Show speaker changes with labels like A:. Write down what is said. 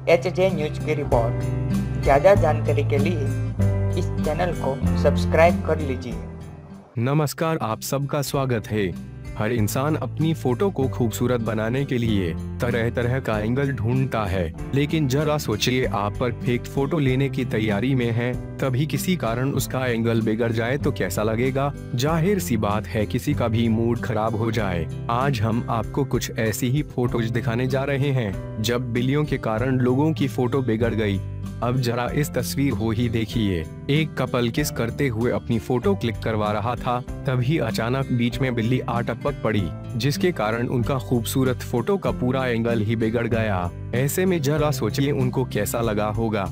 A: HJ news की report. ज़्यादा जानकारी के लिए इस चैनल को सब्सक्राइब कर लीजिए।
B: नमस्कार, आप सबका स्वागत है। हर इंसान अपनी फोटो को खूबसूरत बनाने के लिए तरह तरह का एंगल ढूंढता है, लेकिन जरा सोचिए, आप परफेक्ट फोटो लेने की तैयारी में हैं, तभी किसी कारण उसका एंगल बिगड़ जाए तो कैसा लगेगा। जाहिर सी बात है, किसी का भी मूड खराब हो जाए। आज हम आपको कुछ ऐसी ही फोटोज दिखाने जा रहे हैं जब बिल्लियों के कारण लोगों की फोटो बिगड़ गई। अब जरा इस तस्वीर को ही देखिए। एक कपल किस करते हुए अपनी फोटो क्लिक करवा रहा था, तभी अचानक बीच में बिल्ली आ टपक पड़ी, जिसके कारण उनका खूबसूरत फोटो का पूरा एंगल ही बिगड़ गया। ऐसे में जरा सोचिए उनको कैसा लगा होगा।